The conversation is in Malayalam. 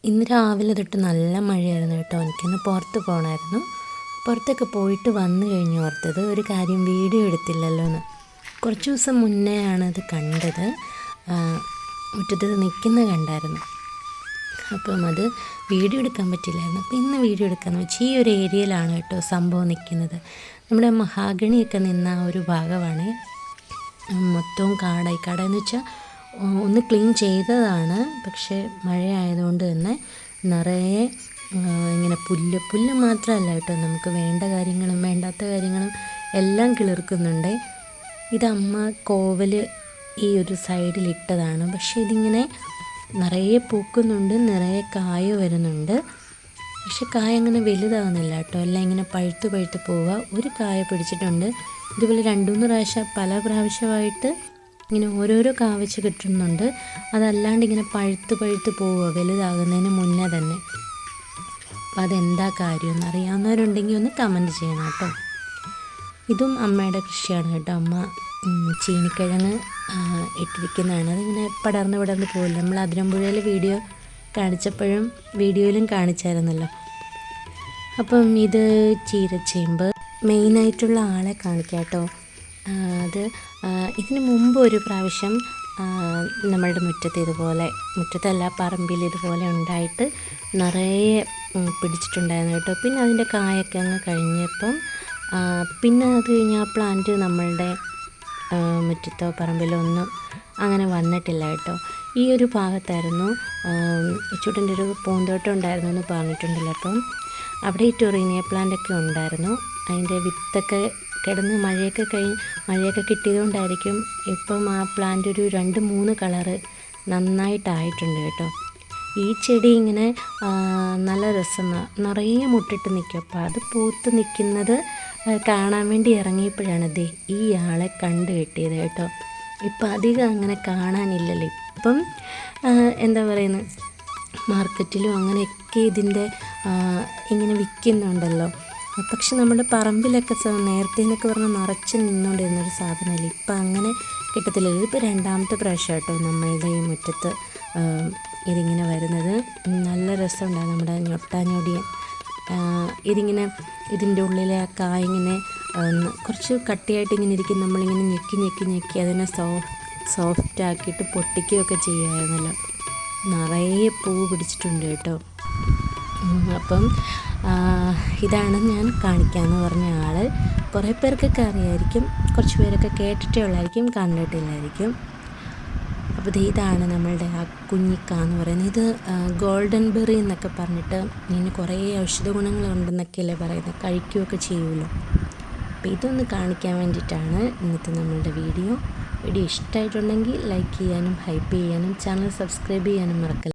ഇന്ന് രാവിലെ തൊട്ട് നല്ല മഴയായിരുന്നു കേട്ടോ. എനിക്കിന്ന് പുറത്ത് പോകണമായിരുന്നു. പുറത്തൊക്കെ പോയിട്ട് വന്നു കഴിഞ്ഞ് ഓർത്തത് ഒരു കാര്യം വീഡിയോ എടുത്തില്ലല്ലോ എന്ന്. കുറച്ച് ദിവസം മുന്നേ ആണ് അത് കണ്ടത്. മുറ്റത്ത് നിൽക്കുന്നത് കണ്ടായിരുന്നു. അപ്പം അത് വീഡിയോ എടുക്കാൻ പറ്റില്ലായിരുന്നു. അപ്പം ഇന്ന് വീഡിയോ എടുക്കാമെന്ന് വെച്ചാൽ ഈ ഒരു ഏരിയയിലാണ് കേട്ടോ സംഭവം നിൽക്കുന്നത്. നമ്മുടെ മഹാഗണിയൊക്കെ നിന്ന ഒരു ഭാഗമാണ്. മൊത്തവും കാടായി. കാടെന്ന് വെച്ചാൽ ഒന്ന് ക്ലീൻ ചെയ്തതാണ്, പക്ഷേ മഴയായതുകൊണ്ട് തന്നെ നിറയെ ഇങ്ങനെ പുല്ല് മാത്രമല്ല കേട്ടോ, നമുക്ക് വേണ്ട കാര്യങ്ങളും വേണ്ടാത്ത കാര്യങ്ങളും എല്ലാം കിളിർക്കുന്നുണ്ട്. ഇതമ്മ കോവൽ ഈ ഒരു സൈഡിലിട്ടതാണ്. പക്ഷേ ഇതിങ്ങനെ നിറയെ പൂക്കുന്നുണ്ട്, നിറയെ കായ വരുന്നുണ്ട്. പക്ഷെ കായ അങ്ങനെ വലുതാകുന്നില്ല കേട്ടോ. എല്ലാം ഇങ്ങനെ പഴുത്ത് പോവുക. ഒരു കായ പിടിച്ചിട്ടുണ്ട്. ഇതുപോലെ 2-3 പ്രാവശ്യം പല പ്രാവശ്യമായിട്ട് ഇങ്ങനെ ഓരോരോ കാ വെച്ച് കിട്ടുന്നുണ്ട്. അതല്ലാണ്ട് ഇങ്ങനെ പഴുത്ത് പോവുക വലുതാകുന്നതിന് മുന്നേ തന്നെ. അപ്പോൾ അതെന്താ കാര്യമെന്ന് അറിയാവുന്നവരുണ്ടെങ്കിൽ ഒന്ന് കമൻറ്റ് ചെയ്യണം കേട്ടോ. ഇതും അമ്മയുടെ കൃഷിയാണ് കേട്ടോ. അമ്മ ചീനിക്കിഴങ്ങ് ഇട്ടിരിക്കുന്നതാണ്. അതിങ്ങനെ പടർന്ന് പോകില്ല. നമ്മൾ അതിരമ്പുഴയിൽ വീഡിയോ കാണിച്ചപ്പോഴും വീഡിയോയിലും കാണിച്ചായിരുന്നല്ലോ. അപ്പം ഇത് ചീരച്ചേമ്പ്. മെയിനായിട്ടുള്ള ആളെ കാണിക്കാം കേട്ടോ. അത് ഇതിന് മുമ്പ് ഒരു പ്രാവശ്യം നമ്മളുടെ മുറ്റത്തല്ല പറമ്പിൽ ഇതുപോലെ ഉണ്ടായിട്ട് നിറയെ പിടിച്ചിട്ടുണ്ടായിരുന്നു കേട്ടോ. പിന്നെ അതിൻ്റെ കായൊക്കെ അങ്ങ് കഴിഞ്ഞപ്പം പിന്നെ അത് കഴിഞ്ഞ് ആ പ്ലാന്റ് നമ്മളുടെ മുറ്റത്തോ പറമ്പിലോ ഒന്നും അങ്ങനെ വന്നിട്ടില്ല കേട്ടോ. ഈ ഒരു ഭാഗത്തായിരുന്നു ചുട്ടൻ്റെ ഒരു പൂന്തോട്ടം ഉണ്ടായിരുന്നു എന്ന് പറഞ്ഞിട്ടുണ്ടല്ലോ. അപ്പം അവിടെ ഈ ടൊറീനിയ പ്ലാന്റൊക്കെ ഉണ്ടായിരുന്നു. അതിൻ്റെ വിത്തൊക്കെ കിടന്ന് മഴയൊക്കെ കിട്ടിയതുകൊണ്ടായിരിക്കും ഇപ്പം ആ പ്ലാന്റ് ഒരു 2-3 കളറ് നന്നായിട്ടായിട്ടുണ്ട് കേട്ടോ. ഈ ചെടി ഇങ്ങനെ നല്ല രസമാണ്, നിറയെ മുട്ടിട്ട് നിൽക്കും. അപ്പോൾ അത് പൂത്ത് നിൽക്കുന്നത് കാണാൻ വേണ്ടി ഇറങ്ങിയപ്പോഴാണ് ഈ ആളെ കണ്ടു കിട്ടിയത് കേട്ടോ. ഇപ്പം അധികം അങ്ങനെ കാണാനില്ലല്ലോ. ഇപ്പം എന്താ പറയുന്നത്, മാർക്കറ്റിലും അങ്ങനെയൊക്കെ ഇതിൻ്റെ ഇങ്ങനെ വിൽക്കുന്നുണ്ടല്ലോ. പക്ഷെ നമ്മുടെ പറമ്പിലൊക്കെ നേരത്തെ എന്നൊക്കെ പറഞ്ഞാൽ നിറച്ച് നിന്നുകൊണ്ടിരുന്നൊരു സാധനമല്ല. ഇപ്പം അങ്ങനെ കിട്ടത്തില്ല. ഇതിപ്പോൾ 2ാമത്തെ പ്രാവശ്യം കേട്ടോ നമ്മളുടെ ഈ മുറ്റത്ത് ഇതിങ്ങനെ വരുന്നത്. നല്ല രസമുണ്ടാകും. നമ്മുടെ ഞൊട്ടാഞ്ഞൊടിയൻ ഇതിങ്ങനെ ഇതിൻ്റെ ഉള്ളിലെ ആ കായ ഇങ്ങനെ കുറച്ച് കട്ടിയായിട്ട് ഇങ്ങനെ ഇരിക്കും. നമ്മളിങ്ങനെ ഞെക്കി അതിനെ സോഫ്റ്റ് ആക്കിയിട്ട് പൊട്ടിക്കുകയൊക്കെ ചെയ്യുമായിരുന്നല്ലോ. നിറയെ പൂ പിടിച്ചിട്ടുണ്ട് കേട്ടോ. അപ്പം ഇതാണ് ഞാൻ കാണിക്കാമെന്ന് പറഞ്ഞ ആൾ. കുറേ പേർക്കൊക്കെ അറിയായിരിക്കും, കുറച്ച് പേരൊക്കെ കേട്ടിട്ടേ ഉള്ളായിരിക്കും, കണ്ടിട്ടില്ലായിരിക്കും. അപ്പോൾ ഇതാണ് നമ്മളുടെ ആ കുഞ്ഞിക്ക എന്ന് പറയുന്നത്. ഇത് ഗോൾഡൻ ബെറി എന്നൊക്കെ പറഞ്ഞിട്ട് ഇതിന് കുറേ ഔഷധ ഗുണങ്ങളുണ്ടെന്നൊക്കെയല്ലേ പറയുന്നത്, കഴിക്കുകയൊക്കെ ചെയ്യുമല്ലോ. അപ്പോൾ ഇതൊന്ന് കാണിക്കാൻ വേണ്ടിയിട്ടാണ് ഇന്നത്തെ നമ്മളുടെ വീഡിയോ ഇഷ്ടമായിട്ടുണ്ടെങ്കിൽ ലൈക്ക് ചെയ്യാനും ഹൈപ്പ് ചെയ്യാനും ചാനൽ സബ്സ്ക്രൈബ് ചെയ്യാനും മറക്കല്ല.